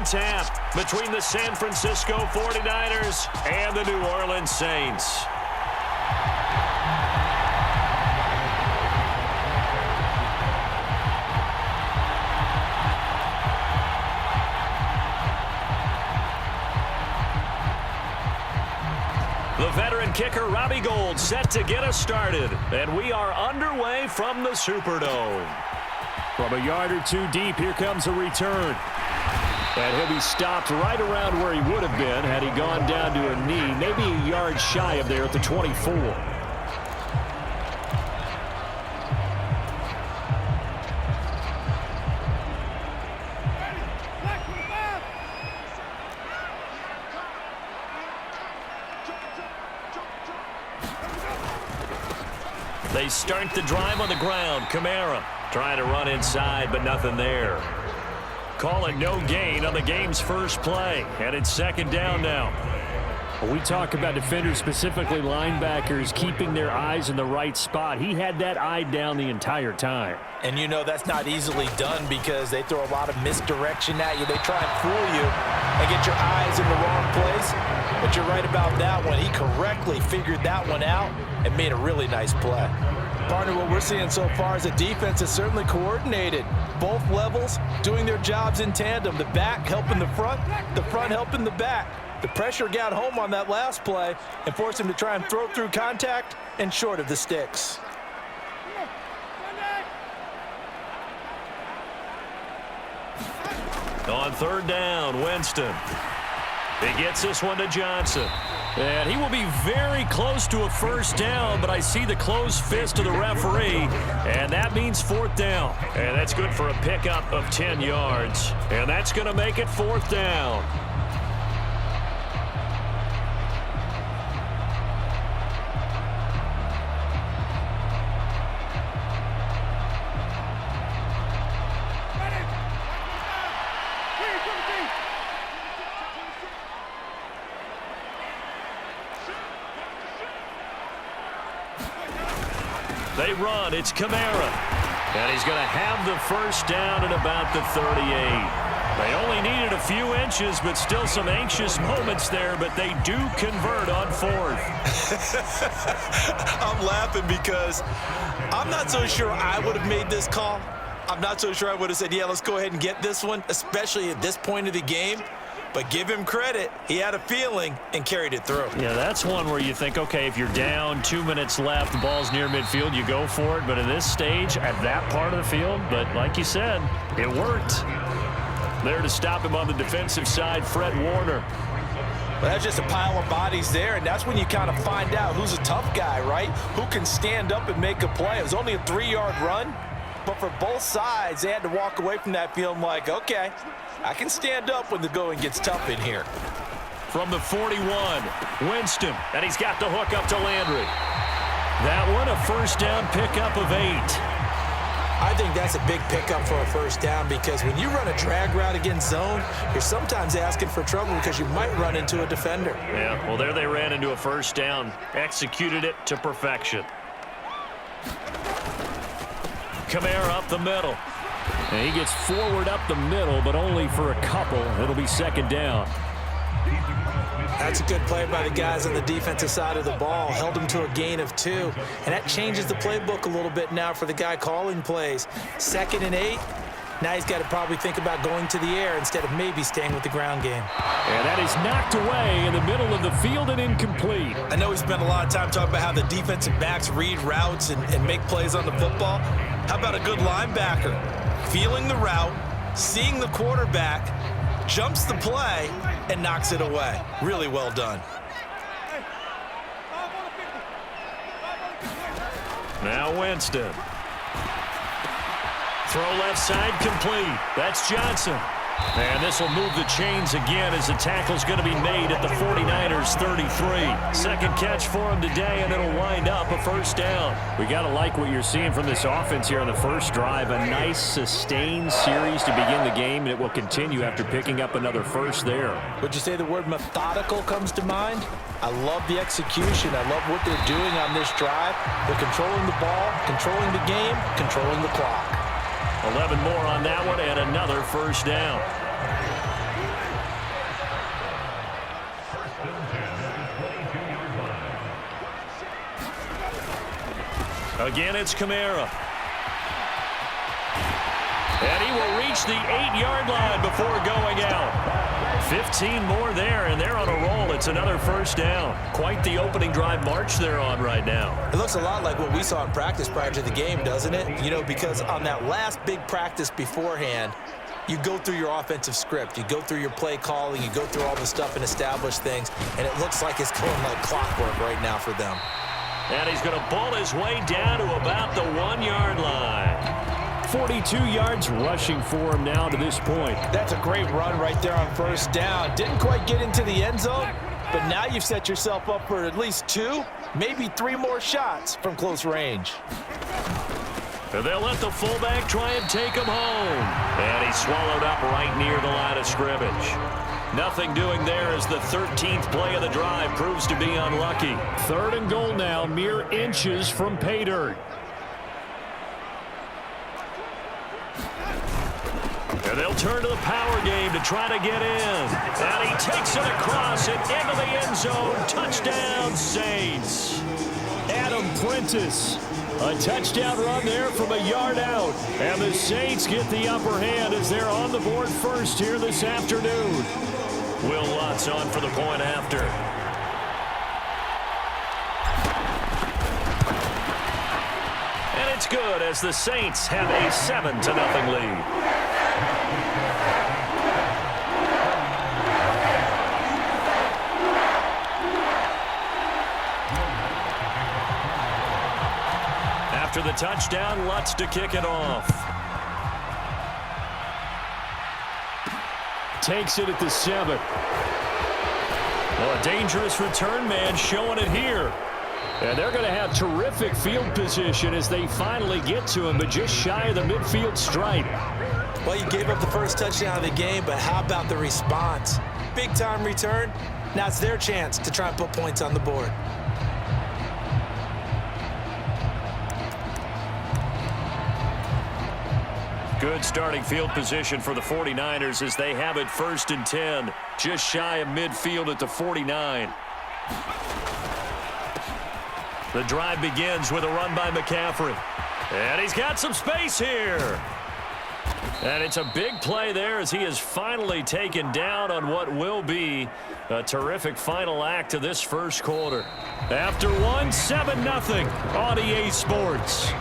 on tap between the San Francisco 49ers and the New Orleans Saints. The veteran kicker, Robbie Gould, set to get us started. And we are underway from the Superdome. From a yard or two deep, here comes a return. And he'll be stopped right around where he would have been had he gone down to a knee, maybe a yard shy of there at the 24. They start the drive on the ground. Kamara trying to run inside, but nothing there. Call it no gain on the game's first play, and it's second down now. We talk about defenders, specifically linebackers, keeping their eyes in the right spot. He had that eye down the entire time. And you know that's not easily done because they throw a lot of misdirection at you. They try and fool you and get your eyes in the wrong place. But you're right about that one. He correctly figured that one out and made a really nice play. Partner, what we're seeing so far is the defense is certainly coordinated. Both levels doing their jobs in tandem. The back helping the front helping the back. The pressure got home on that last play and forced him to try and throw through contact and short of the sticks. On third down, Winston. He gets this one to Johnson. And he will be very close to a first down, but I see the closed fist of the referee, and that means fourth down. And that's good for a pickup of 10 yards. And that's going to make it fourth down. They run. It's Kamara. And he's going to have the first down at about the 38. They only needed a few inches, but still some anxious moments there, but they do convert on fourth. I'm laughing because I'm not so sure I would have made this call. I'm not so sure I would have said, yeah, let's go ahead and get this one, especially at this point of the game. But give him credit. He had a feeling and carried it through. Yeah, that's one where you think, okay, if you're down, 2 minutes left, the ball's near midfield, you go for it. But in this stage, at that part of the field, but like you said, it worked. There to stop him on the defensive side, Fred Warner. But that's just a pile of bodies there, and that's when you kind of find out who's a tough guy, right? Who can stand up and make a play. It was only a 3-yard run, but for both sides, they had to walk away from that feeling like, okay, I can stand up when the going gets tough in here. From the 41, Winston, and he's got the hook up to Landry. That one, a first down pickup of 8. I think that's a big pickup for a first down because when you run a drag route against zone, you're sometimes asking for trouble because you might run into a defender. Yeah, well, there they ran into a first down, executed it to perfection. Kamara up the middle. And he gets forward up the middle, but only for a couple. It'll be second down. That's a good play by the guys on the defensive side of the ball. Held him to a gain of 2. And that changes the playbook a little bit now for the guy calling plays. 2nd and 8. Now he's got to probably think about going to the air instead of maybe staying with the ground game. And that is knocked away in the middle of the field and incomplete. I know we spent a lot of time talking about how the defensive backs read routes and make plays on the football. How about a good linebacker? Feeling the route, seeing the quarterback, jumps the play, and knocks it away. Really well done. Now Winston. Throw left side complete. That's Johnson. And this will move the chains again as the tackle's going to be made at the 49ers 33. Second catch for him today, and it'll wind up a first down. We got to like what you're seeing from this offense here on the first drive. A nice sustained series to begin the game, and it will continue after picking up another first there. Would you say the word methodical comes to mind? I love the execution. I love what they're doing on this drive. They're controlling the ball, controlling the game, controlling the clock. 11 more on that one and another first down. Again, it's Kamara. And he will reach the 8-yard line before going out. 15 more there, and they're on a roll. It's another first down. Quite the opening drive march they're on right now. It looks a lot like what we saw in practice prior to the game, doesn't it? You know, because on that last big practice beforehand, you go through your offensive script. You go through your play calling. You go through all the stuff and establish things, and it looks like it's going like clockwork right now for them. And he's going to bull his way down to about the 1-yard line. 42 yards rushing for him now to this point. That's a great run right there on first down. Didn't quite get into the end zone, but now you've set yourself up for at least 2, maybe 3 more shots from close range. And they'll let the fullback try and take him home. And he's swallowed up right near the line of scrimmage. Nothing doing there as the 13th play of the drive proves to be unlucky. 3rd and goal now, mere inches from pay dirt. And they'll turn to the power game to try to get in. And he takes it across and into the end zone. Touchdown, Saints. Adam Prentice. A touchdown run there from a yard out. And the Saints get the upper hand as they're on the board first here this afternoon. Will Lutz on for the point after. And it's good as the Saints have a 7-0 lead. After the touchdown, Lutz to kick it off. Takes it at the 7. Well, a dangerous return man showing it here. And they're going to have terrific field position as they finally get to him, but just shy of the midfield stripe. Well, you gave up the first touchdown of the game, but how about the response? Big-time return. Now it's their chance to try and put points on the board. Good starting field position for the 49ers as they have it 1st and 10, just shy of midfield at the 49. The drive begins with a run by McCaffrey. And he's got some space here. And it's a big play there as he is finally taken down on what will be a terrific final act of this first quarter. After one, 7-0 on EA Sports.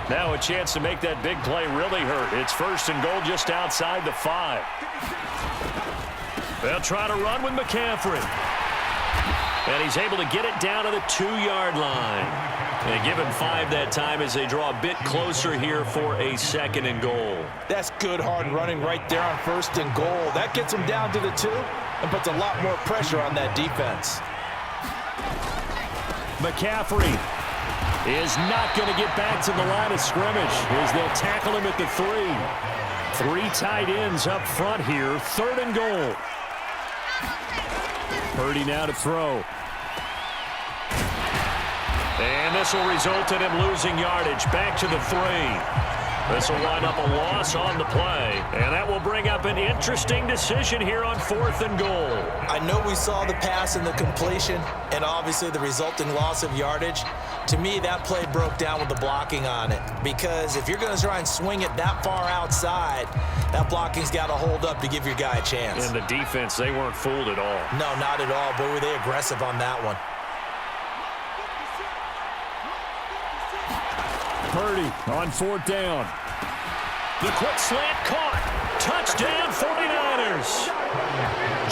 Now a chance to make that big play really hurt. It's 1st and goal just outside the 5. They'll try to run with McCaffrey. And he's able to get it down to the 2-yard line. And give him 5 that time as they draw a bit closer here for a 2nd and goal. That's good hard running right there on 1st and goal. That gets him down to the 2 and puts a lot more pressure on that defense. McCaffrey is not going to get back to the line of scrimmage as they'll tackle him at the 3. 3 tight ends up front here. 3rd and goal. Purdy now to throw. And this will result in him losing yardage. Back to the 3. This will wind up a loss on the play. And that will bring up an interesting decision here on 4th and goal. I know we saw the pass and the completion and obviously the resulting loss of yardage. To me, that play broke down with the blocking on it. Because if you're going to try and swing it that far outside, that blocking's got to hold up to give your guy a chance. And the defense, they weren't fooled at all. No, not at all. Boy, were they aggressive on that one. Purdy on 4th down. The quick slant caught. Touchdown 49ers.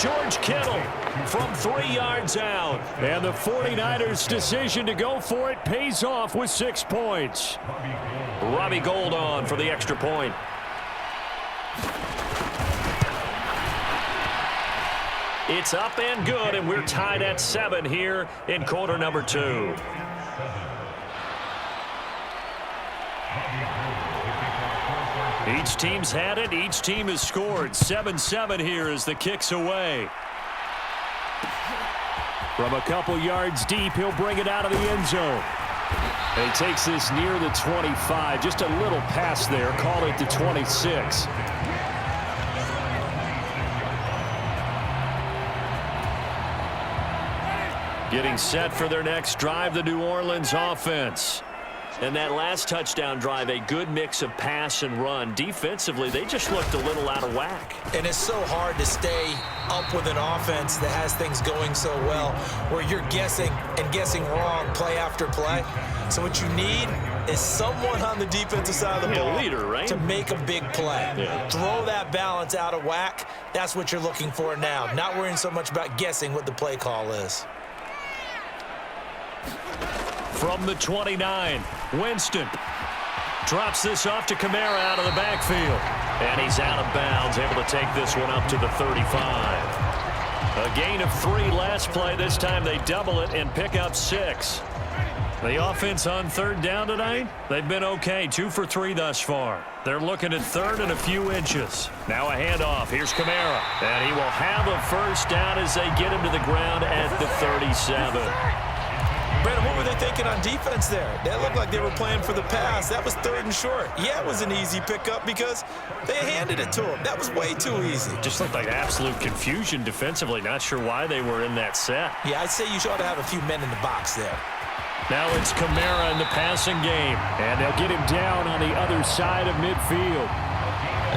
George Kittle from 3 yards out. And the 49ers' decision to go for it pays off with 6 points. Robbie Gould on for the extra point. It's up and good, and we're tied at 7 here in quarter number 2. Each team's had it. Each team has scored. 7-7 here as the kick's away. From a couple yards deep, he'll bring it out of the end zone. And he takes this near the 25. Just a little pass there. Call it the 26. Getting set for their next drive, the New Orleans offense. And that last touchdown drive, a good mix of pass and run. Defensively, they just looked a little out of whack. And it's so hard to stay up with an offense that has things going so well, where you're guessing and guessing wrong play after play. So what you need is someone on the defensive side of the ball leader, right? to make a big play. Yeah. Throw that balance out of whack. That's what you're looking for now. Not worrying so much about guessing what the play call is. From the 29, Winston drops this off to Kamara out of the backfield. And he's out of bounds, able to take this one up to the 35. A gain of 3 last play. This time they double it and pick up 6. The offense on third down tonight, they've been okay. 2 for 3 thus far. They're looking at third and a few inches. Now a handoff. Here's Kamara. And he will have a first down as they get him to the ground at the 37. Brandon, what were they thinking on defense there? That looked like they were playing for the pass. That was 3rd and short. Yeah, it was an easy pickup because they handed it to him. That was way too easy. Just looked like absolute confusion defensively. Not sure why they were in that set. Yeah, I'd say you ought to have a few men in the box there. Now it's Kamara in the passing game. And they'll get him down on the other side of midfield.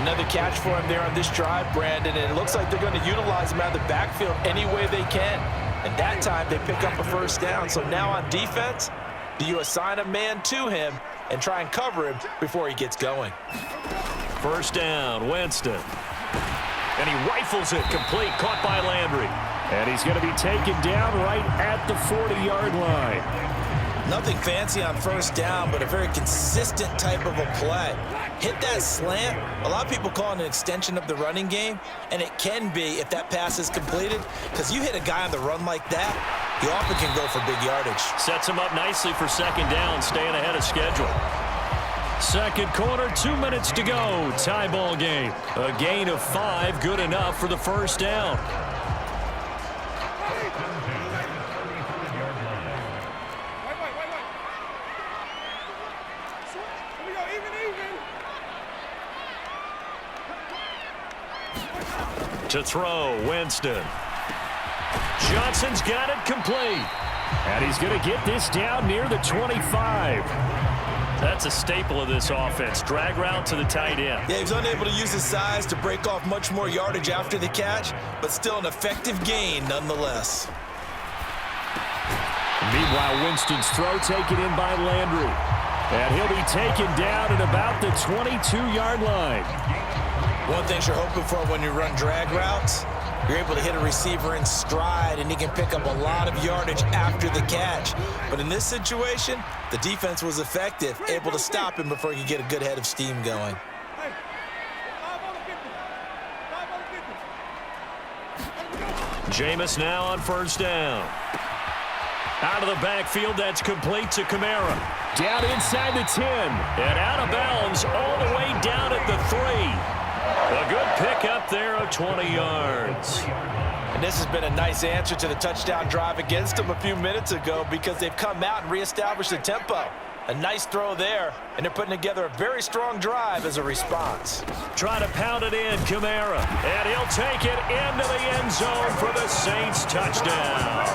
Another catch for him there on this drive, Brandon, and it looks like they're going to utilize him out of the backfield any way they can. And that time, they pick up a first down. So now on defense, do you assign a man to him and try and cover him before he gets going? First down, Winston. And he rifles it complete, caught by Landry. And he's going to be taken down right at the 40-yard line. Nothing fancy on first down, but a very consistent type of a play. Hit that slant. A lot of people call it an extension of the running game, and it can be if that pass is completed, because you hit a guy on the run like that, he often can go for big yardage. Sets him up nicely for second down, staying ahead of schedule. Second quarter, 2 minutes to go. Tie ball game. A gain of 5, good enough for the first down. To throw, Winston. Johnson's got it complete. And he's going to get this down near the 25. That's a staple of this offense. Drag route to the tight end. Yeah, he was unable to use his size to break off much more yardage after the catch, but still an effective gain nonetheless. Meanwhile, Winston's throw taken in by Landry. And he'll be taken down at about the 22-yard line. One thing you're hoping for when you run drag routes, you're able to hit a receiver in stride, and he can pick up a lot of yardage after the catch. But in this situation, the defense was effective, able to stop him before he could get a good head of steam going. Jameis now on first down. Out of the backfield, that's complete to Kamara. Down inside the 10. And out of bounds all the way down at the 3. A good pickup there of 20 yards. And this has been a nice answer to the touchdown drive against them a few minutes ago because they've come out and reestablished the tempo. A nice throw there, and they're putting together a very strong drive as a response. Try to pound it in, Kamara. And he'll take it into the end zone for the Saints touchdown.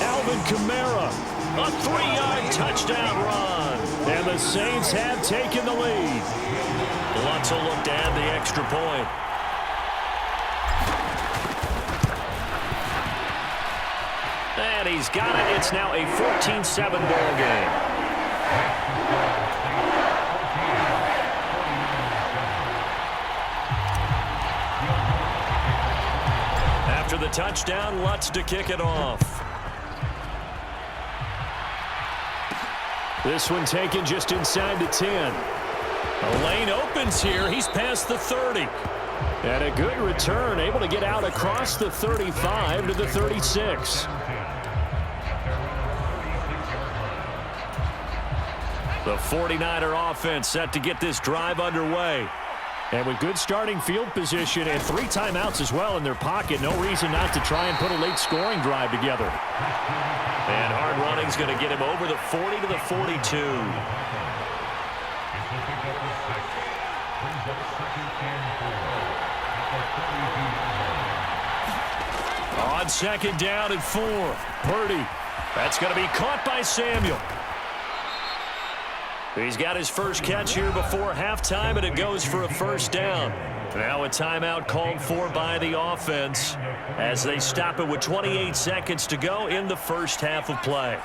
Alvin Kamara. A 3-yard touchdown run. And the Saints have taken the lead. Lutz will look to add the extra point. And he's got it. It's now a 14-7 ball game. After the touchdown, Lutz to kick it off. This one taken just inside the 10. The lane opens here. He's past the 30. And a good return, able to get out across the 35 to the 36. The 49er offense set to get this drive underway. And with good starting field position and 3 timeouts as well in their pocket, no reason not to try and put a late scoring drive together. And hard running's going to get him over the 40 to the 42. On second down and 4. Purdy. That's going to be caught by Samuel. He's got his first catch here before halftime, and it goes for a first down. Now a timeout called for by the offense as they stop it with 28 seconds to go in the first half of play.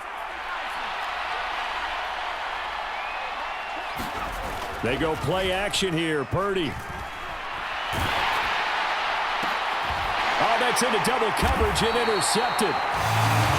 They go play action here. Purdy. Oh, that's into double coverage and intercepted.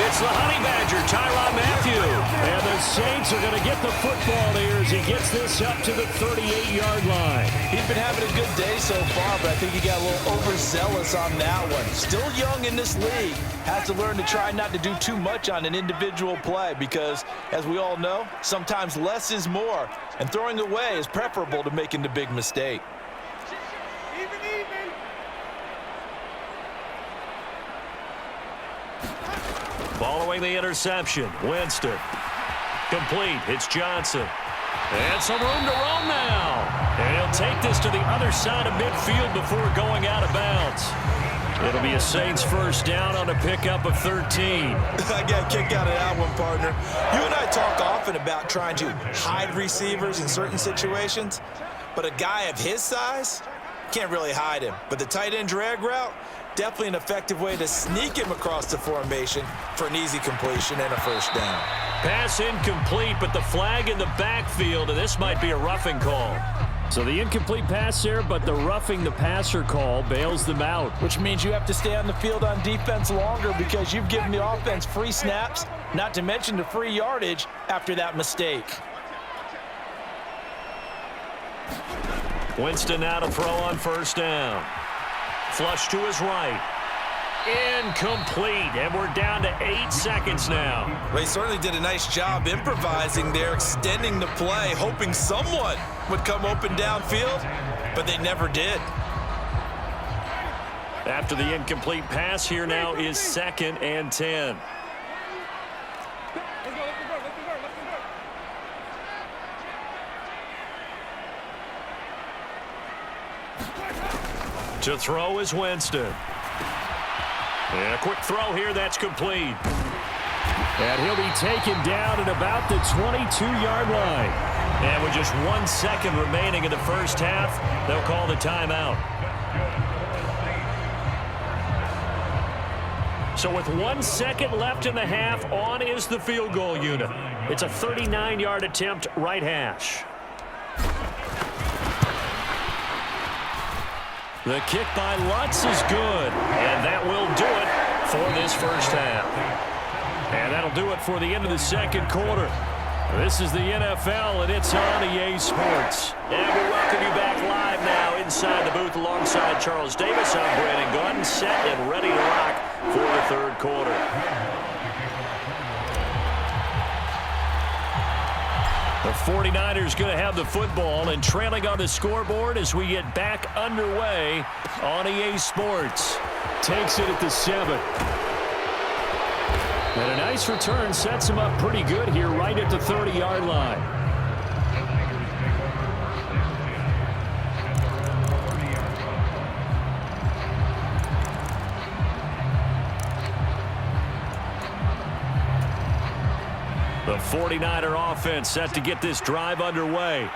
It's the Honey Badger, Tyrann Mathieu. And the Saints are going to get the football here as he gets this up to the 38-yard line. He's been having a good day so far, but I think he got a little overzealous on that one. Still young in this league. Has to learn to try not to do too much on an individual play because, as we all know, sometimes less is more. And throwing away is preferable to making the big mistake. Following the interception, Winston. Complete. It's Johnson. And some room to roam now. And he'll take this to the other side of midfield before going out of bounds. It'll be a Saints first down on a pickup of 13. I got a kick out of that one, partner. You and I talk often about trying to hide receivers in certain situations, but a guy of his size can't really hide him. But the tight end drag route, definitely an effective way to sneak him across the formation for an easy completion and a first down. Pass incomplete, but the flag in the backfield, and this might be a roughing call. So the incomplete pass there, but the roughing the passer call bails them out. Which means you have to stay on the field on defense longer because you've given the offense free snaps, not to mention the free yardage after that mistake. Winston now to throw on first down. Flush to his right. Incomplete, and we're down to 8 seconds now. They certainly did a nice job improvising there, extending the play, hoping someone would come open downfield, but they never did. After the incomplete pass, here now is 2nd and 10. To throw is Winston. And a quick throw here, that's complete. And he'll be taken down at about the 22-yard line. And with just 1 second remaining in the first half, they'll call the timeout. So with 1 second left in the half, on is the field goal unit. It's a 39-yard attempt, right hash. The kick by Lutz is good, and that will do it for this first half. And that'll do it for the end of the second quarter. This is the NFL, and it's on EA Sports. And we welcome you back live now inside the booth alongside Charles Davis. I'm Brandon Gordon, set and ready to rock for the third quarter. The 49ers going to have the football and trailing on the scoreboard as we get back underway on EA Sports. Takes it at the 7. And a nice return sets him up pretty good here right at the 30-yard line. The 49er offense set to get this drive underway.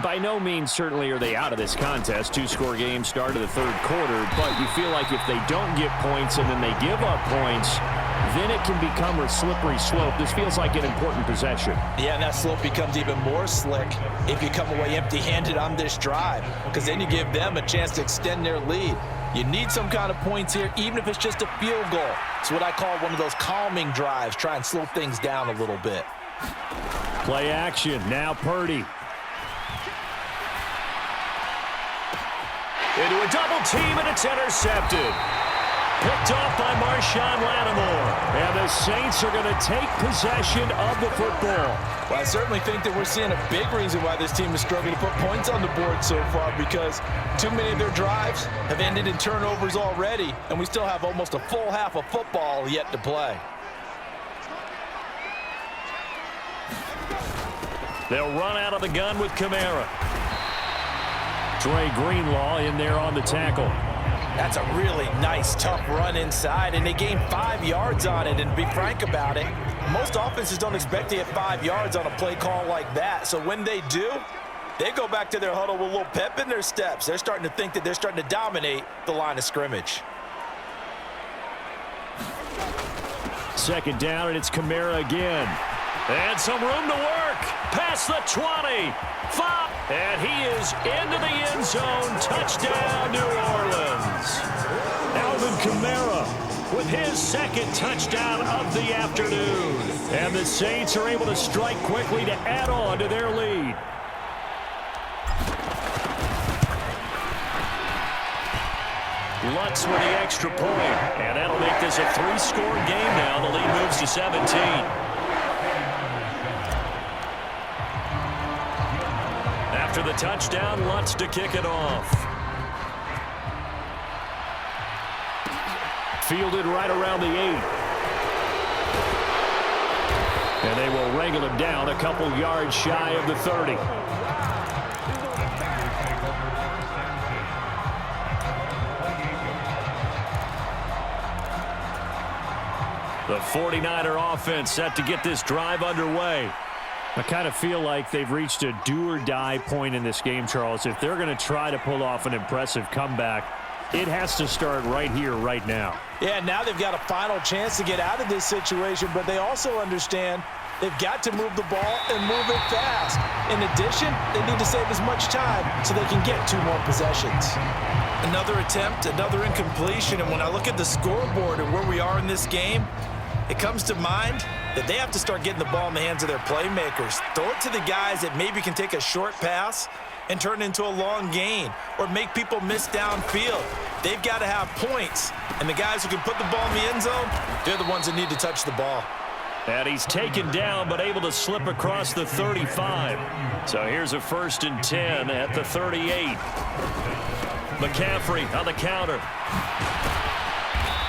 By no means certainly are they out of this contest. 2-score game start of the third quarter, but you feel like if they don't get points and then they give up points, then it can become a slippery slope. This feels like an important possession. Yeah, and that slope becomes even more slick if you come away empty-handed on this drive, because then you give them a chance to extend their lead. You need some kind of points here, even if it's just a field goal. It's what I call one of those calming drives. Try and slow things down a little bit. Play action. Now Purdy. Into a double team, and it's intercepted. Picked off by Marshawn Lattimore. And the Saints are going to take possession of the football. Well, I certainly think that we're seeing a big reason why this team is struggling to put points on the board so far, because too many of their drives have ended in turnovers already, and we still have almost a full half of football yet to play. They'll run out of the gun with Kamara. Dre Greenlaw in there on the tackle. That's a really nice, tough run inside, and they gained 5 yards on it. And to be frank about it, most offenses don't expect to get 5 yards on a play call like that. So when they do, they go back to their huddle with a little pep in their steps. They're starting to think that they're starting to dominate the line of scrimmage. Second down, and it's Kamara again. And some room to work. Past the 20. 5. And he is into the end zone. Touchdown, New Orleans. Alvin Kamara with his second touchdown of the afternoon. And the Saints are able to strike quickly to add on to their lead. Lutz with the extra point. And that'll make this a 3-score game now. The lead moves to 17. After the touchdown, Lutz to kick it off. Fielded right around the 8. And they will wrangle him down a couple yards shy of the 30. The 49er offense set to get this drive underway. I kind of feel like they've reached a do-or-die point in this game, Charles. If they're going to try to pull off an impressive comeback, it has to start right here, right now. Yeah, now they've got a final chance to get out of this situation, but they also understand they've got to move the ball and move it fast. In addition, they need to save as much time so they can get 2 more possessions. Another attempt, another incompletion, and when I look at the scoreboard and where we are in this game, it comes to mind that they have to start getting the ball in the hands of their playmakers. Throw it to the guys that maybe can take a short pass and turn it into a long gain or make people miss downfield. They've got to have points, and the guys who can put the ball in the end zone, they're the ones that need to touch the ball. And he's taken down but able to slip across the 35. So here's a 1st and 10 at the 38. McCaffrey on the counter.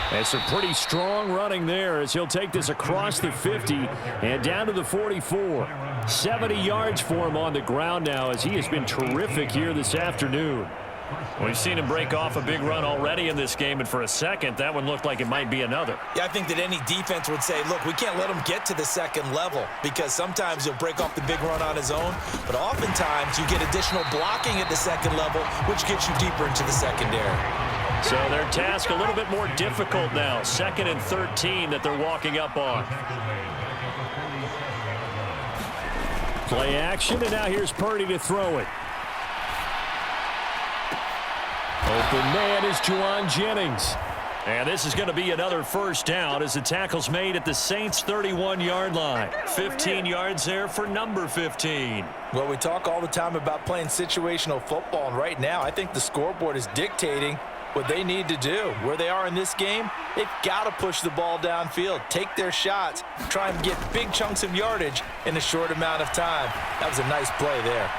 And some pretty strong running there as he'll take this across the 50 and down to the 44. 70 yards for him on the ground now as he has been terrific here this afternoon. We've seen him break off a big run already in this game, and for a second, that one looked like it might be another. Yeah, I think that any defense would say, look, we can't let him get to the second level because sometimes he'll break off the big run on his own, but oftentimes you get additional blocking at the second level, which gets you deeper into the secondary. So their task a little bit more difficult now. 2nd and 13 that they're walking up on. Play action, and now here's Purdy to throw it. Open man is Juwan Jennings. And this is going to be another 1st down as the tackle's made at the Saints' 31-yard line. 15 yards there for number 15. Well, we talk all the time about playing situational football, and right now I think the scoreboard is dictating what they need to do. Where they are in this game, they've got to push the ball downfield, take their shots, try and get big chunks of yardage in a short amount of time. That was a nice play there.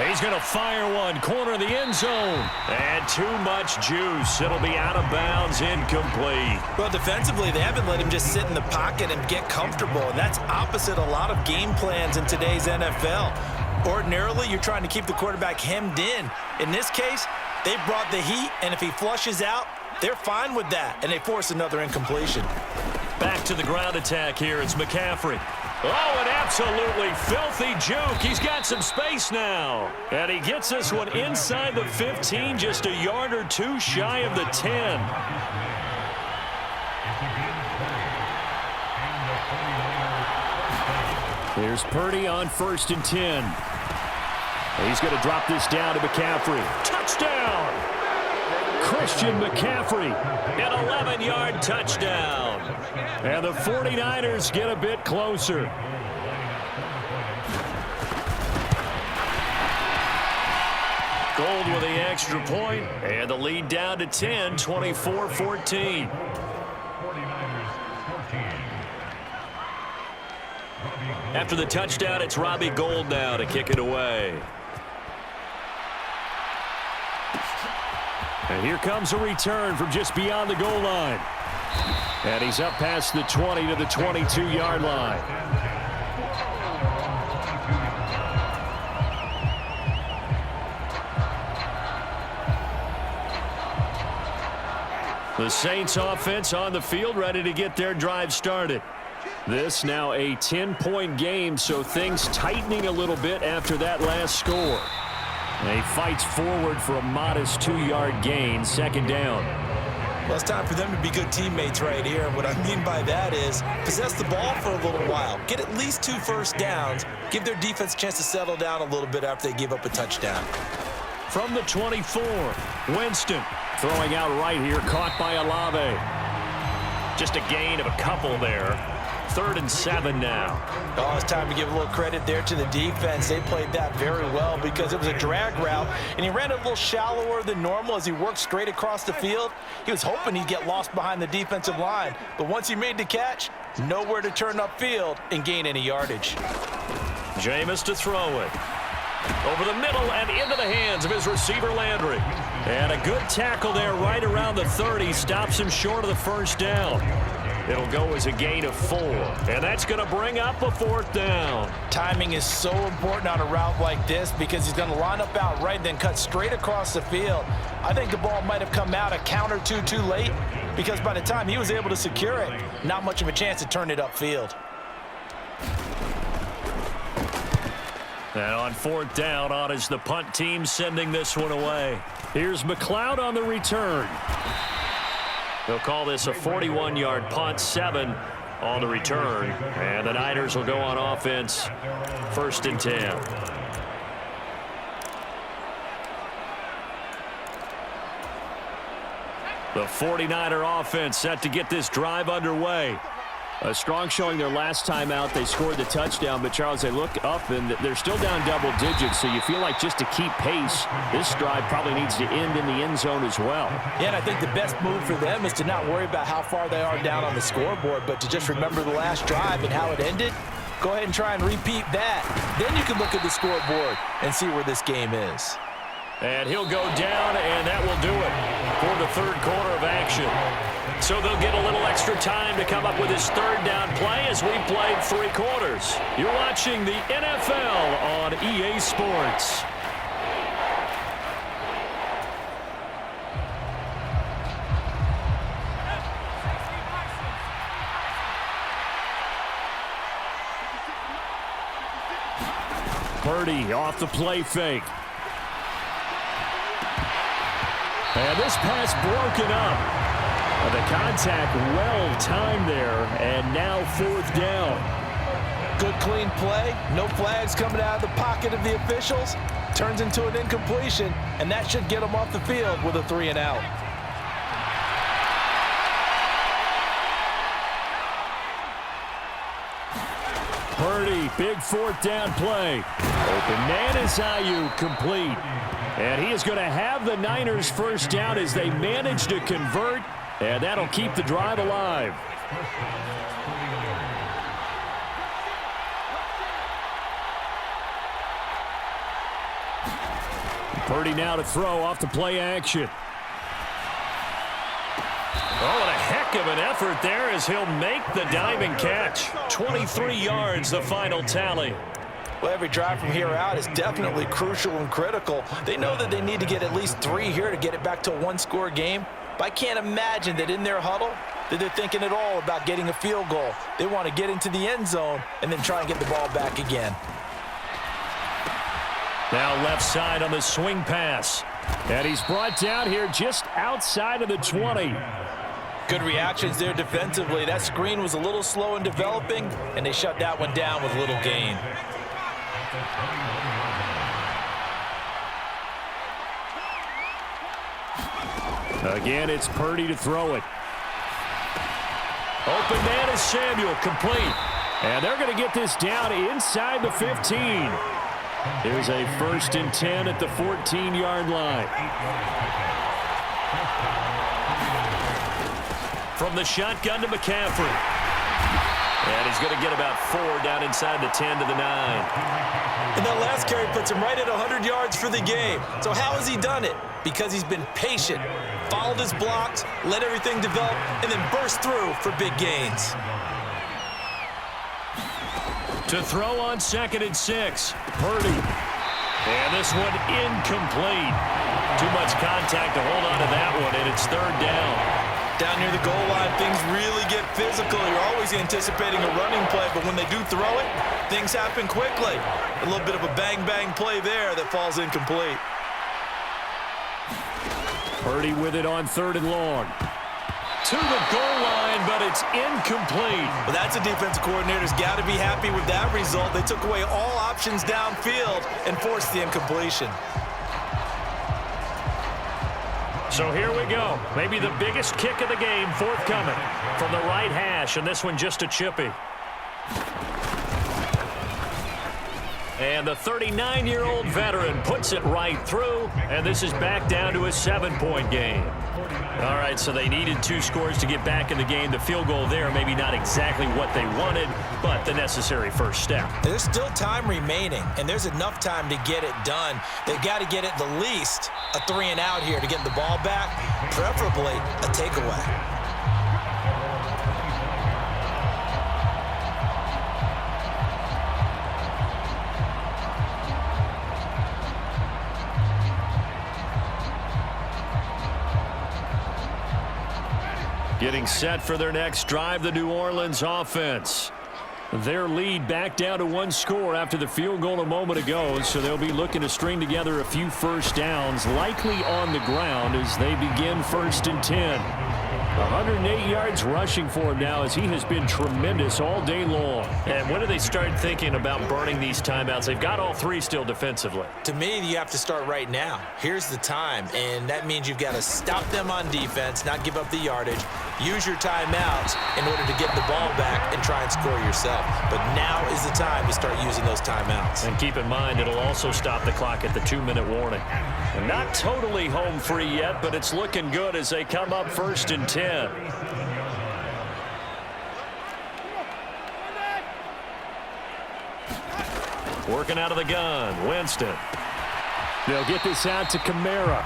He's going to fire one, corner of the end zone. And too much juice. It'll be out of bounds, incomplete. Well, defensively, they haven't let him just sit in the pocket and get comfortable, and that's opposite a lot of game plans in today's NFL. Ordinarily, you're trying to keep the quarterback hemmed in. In this case, they brought the heat, and if he flushes out, they're fine with that, and they force another incompletion. Back to the ground attack here. It's McCaffrey. Oh, an absolutely filthy juke. He's got some space now. And he gets this one inside the 15, just a yard or 2 shy of the 10. Here's Purdy on 1st and 10. He's going to drop this down to McCaffrey. Touchdown! Christian McCaffrey, an 11-yard touchdown. And the 49ers get a bit closer. Gold with the extra point, and the lead down to 10, 24-14. After the touchdown, it's Robbie Gould now to kick it away. And here comes a return from just beyond the goal line. And he's up past the 20 to the 22-yard line. The Saints offense on the field, ready to get their drive started. This now a 10-point game, so things tightening a little bit after that last score. He fights forward for a modest 2-yard gain, 2nd down. Well, it's time for them to be good teammates right here. What I mean by that is possess the ball for a little while, get at least 2 first downs, give their defense a chance to settle down a little bit after they give up a touchdown. From the 24, Winston. Throwing out right here, caught by Olave. Just a gain of a couple there. 3rd and 7 now. Oh, it's time to give a little credit there to the defense. They played that very well because it was a drag route, and he ran a little shallower than normal as he worked straight across the field. He was hoping he'd get lost behind the defensive line, but once he made the catch, nowhere to turn upfield and gain any yardage. Jameis to throw it. Over the middle and into the hands of his receiver, Landry. And a good tackle there right around the 30. Stops him short of the first down. It'll go as a gain of 4. And that's going to bring up a 4th down. Timing is so important on a route like this because he's going to line up out right, then cut straight across the field. I think the ball might have come out a count or two too late because by the time he was able to secure it, not much of a chance to turn it upfield. And on 4th down, on is the punt team sending this one away. Here's McLeod on the return. They'll call this a 41-yard punt, 7 on the return. And the Niners will go on offense, 1st and 10. The 49er offense set to get this drive underway. A strong showing their last time out. They scored the touchdown, but, Charles, they look up, and they're still down double digits, so you feel like just to keep pace, this drive probably needs to end in the end zone as well. Yeah, and I think the best move for them is to not worry about how far they are down on the scoreboard, but to just remember the last drive and how it ended. Go ahead and try and repeat that. Then you can look at the scoreboard and see where this game is. And he'll go down, and that will do it for the 3rd quarter of action. So they'll get a little extra time to come up with his 3rd down play as we played 3 quarters. You're watching the NFL on EA Sports. Purdy off the play fake. And this pass broken up. The contact well-timed there, and now 4th down. Good, clean play. No flags coming out of the pocket of the officials. Turns into an incompletion, and that should get them off the field with a 3 and out. Purdy, big 4th down play. Open man is Ayuk, complete. And he is going to have the Niners 1st down as they manage to convert. And that'll keep the drive alive. Purdy now to throw off the play action. Oh, and a heck of an effort there as he'll make the diving catch. 23 yards, the final tally. Well, every drive from here out is definitely crucial and critical. They know that they need to get at least 3 here to get it back to a 1-score game. But I can't imagine that in their huddle that they're thinking at all about getting a field goal. They want to get into the end zone and then try and get the ball back again. Now left side on the swing pass. And he's brought down here just outside of the 20. Good reactions there defensively. That screen was a little slow in developing, and they shut that one down with little gain. Again, it's Purdy to throw it. Open man is Samuel, complete. And they're going to get this down inside the 15. Here's a 1st and 10 at the 14-yard line. From the shotgun to McCaffrey. And he's going to get about 4 down inside the 10 to the 9. And that last carry puts him right at 100 yards for the game. So how has he done it? Because he's been patient, followed his blocks, let everything develop, and then burst through for big gains. To throw on 2nd and 6. Purdy. And this one incomplete. Too much contact to hold on to that one, and it's 3rd down. Down near the goal line, things really get physical. You're always anticipating a running play, but when they do throw it, things happen quickly. A little bit of a bang-bang play there that falls incomplete. Purdy with it on 3rd and long. To the goal line, but it's incomplete. Well, that's a defensive coordinator's got to be happy with that result. They took away all options downfield and forced the incompletion. So here we go. Maybe the biggest kick of the game forthcoming from the right hash, and this one just a chippy. And the 39-year-old veteran puts it right through, and this is back down to a 7-point game. All right, so they needed 2 scores to get back in the game. The field goal there, maybe not exactly what they wanted, but the necessary first step. There's still time remaining, and there's enough time to get it done. They've got to get at the least a 3-and-out here to get the ball back, preferably a takeaway. Getting set for their next drive, the New Orleans offense. Their lead back down to 1 score after the field goal a moment ago, so they'll be looking to string together a few first downs, likely on the ground as they begin 1st and 10. 108 yards rushing for him now as he has been tremendous all day long. And when do they start thinking about burning these timeouts? They've got all 3 still defensively. To me, you have to start right now. Here's the time, and that means you've got to stop them on defense, not give up the yardage, use your timeouts in order to get the ball back and try and score yourself. But now is the time to start using those timeouts. And keep in mind, it'll also stop the clock at the 2-minute warning. And not totally home free yet, but it's looking good as they come up 1st and 10. Working out of the gun, Winston. They'll get this out to Kamara.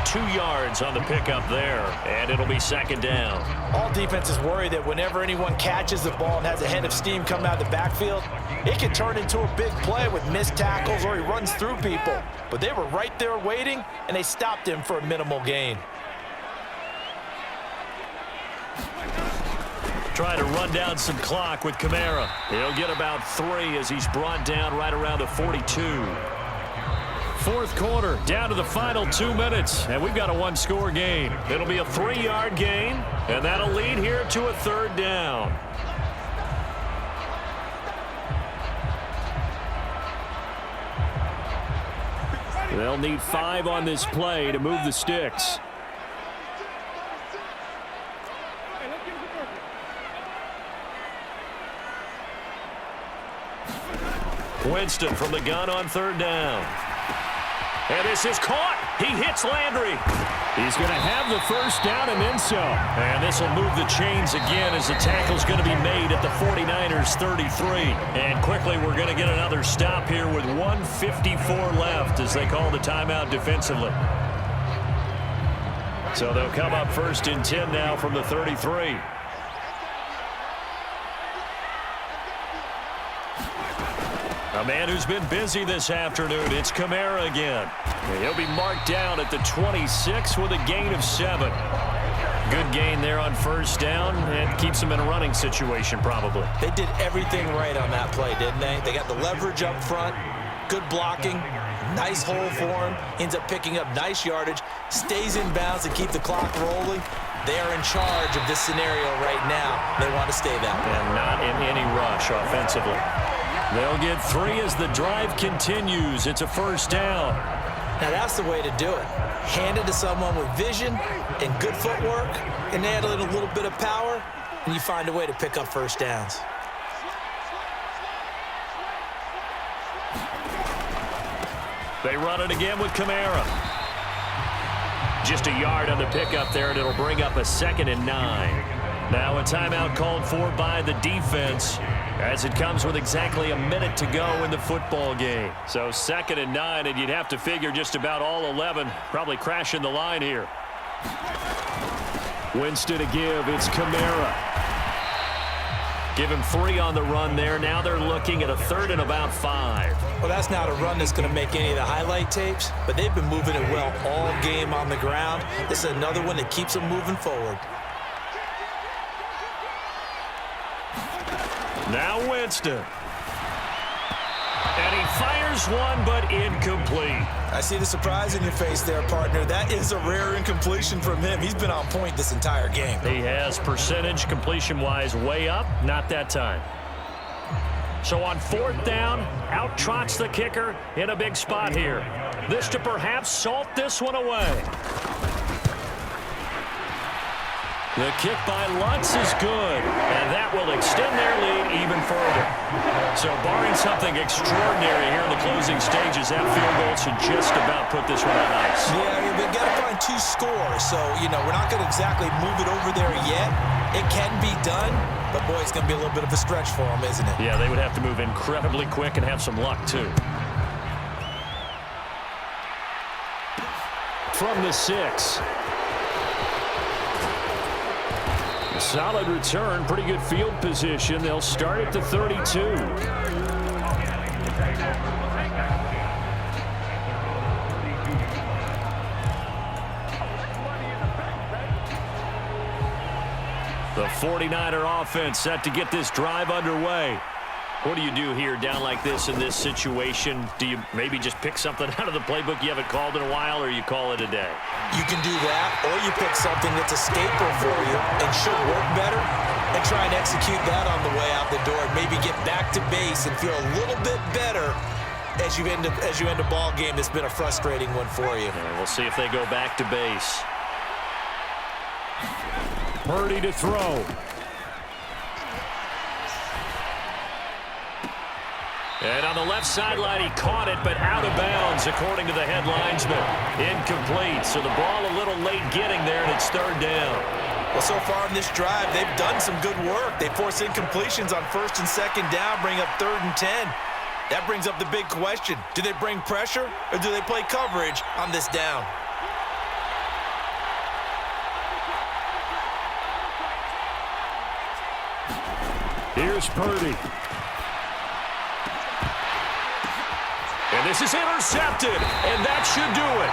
2 yards on the pickup there, and it'll be 2nd down. All defenses worry that whenever anyone catches the ball and has a head of steam coming out of the backfield, it can turn into a big play with missed tackles or he runs through people. But they were right there waiting, and they stopped him for a minimal gain. Trying to run down some clock with Kamara. He'll get about 3 as he's brought down right around the 42. 4th quarter, down to the final 2 minutes, and we've got a 1-score game. It'll be a 3-yard gain, and that'll lead here to a 3rd down. They'll need 5 on this play to move the sticks. Winston from the gun on 3rd down. And this is caught. He hits Landry. He's going to have the first down and then some. And this will move the chains again as the tackle's going to be made at the 49ers 33. And quickly we're going to get another stop here with 1:54 left as they call the timeout defensively. So they'll come up 1st and 10 now from the 33. A man who's been busy this afternoon, it's Kamara again. He'll be marked down at the 26 with a gain of 7. Good gain there on 1st down and keeps him in a running situation probably. They did everything right on that play, didn't they? They got the leverage up front, good blocking, nice hole for him, ends up picking up nice yardage, stays in bounds to keep the clock rolling. They are in charge of this scenario right now. They want to stay that way. And not in any rush offensively. They'll get 3 as the drive continues. It's a 1st down. Now that's the way to do it. Hand it to someone with vision and good footwork, and add in a little bit of power, and you find a way to pick up 1st downs. They run it again with Kamara. Just a yard on the pickup there, and it'll bring up a 2nd and 9. Now a timeout called for by the defense as it comes with exactly a minute to go in the football game. So 2nd and 9, and you'd have to figure just about all 11 probably crashing the line here. Winston to give. It's Kamara. Give him 3 on the run there. Now they're looking at a 3rd and about 5. Well, that's not a run that's going to make any of the highlight tapes, but they've been moving it well all game on the ground. This is another one that keeps them moving forward. Now Winston. And he fires one, but incomplete. I see the surprise in your face there, partner. That is a rare incompletion from him. He's been on point this entire game. He has percentage completion-wise way up, not that time. So on 4th down, out trots the kicker in a big spot here. This to perhaps salt this one away. The kick by Lutz is good, and that will extend their lead even further. So barring something extraordinary here in the closing stages, that field goal should just about put this one on ice. Yeah, we've got to find 2 scores, so, we're not going to exactly move it over there yet. It can be done, but, boy, it's going to be a little bit of a stretch for them, isn't it? Yeah, they would have to move incredibly quick and have some luck, too. From the 6. Solid return, pretty good field position. They'll start at the 32. The 49er offense set to get this drive underway. What do you do here down like this in this situation? Do you maybe just pick something out of the playbook you haven't called in a while, or you call it a day? You can do that, or you pick something that's a staple for you and should work better and try and execute that on the way out the door and maybe get back to base and feel a little bit better as you end a ball game that's been a frustrating one for you. And we'll see if they go back to base. Purdy to throw. And on the left sideline, he caught it, but out of bounds, according to the head linesman. Incomplete, so the ball a little late getting there, and it's 3rd down. Well, so far in this drive, they've done some good work. They force incompletions on 1st and 2nd down, bring up 3rd and 10. That brings up the big question. Do they bring pressure, or do they play coverage on this down? Here's Purdy. And this is intercepted, and that should do it.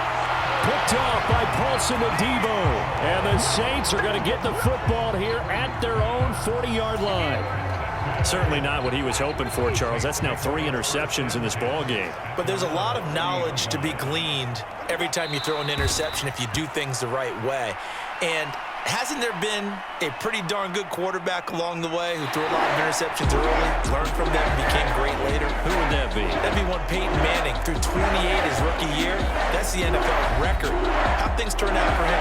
Picked off by Paulson Adebo. And the Saints are going to get the football here at their own 40-yard line. Certainly not what he was hoping for, Charles. That's now 3 interceptions in this ball game. But there's a lot of knowledge to be gleaned every time you throw an interception if you do things the right way. And hasn't there been a pretty darn good quarterback along the way who threw a lot of interceptions early, learned from them, became great later? Who would that be? That'd be one Peyton Manning. Threw 28 his rookie year. That's the NFL record. How'd things turn out for him?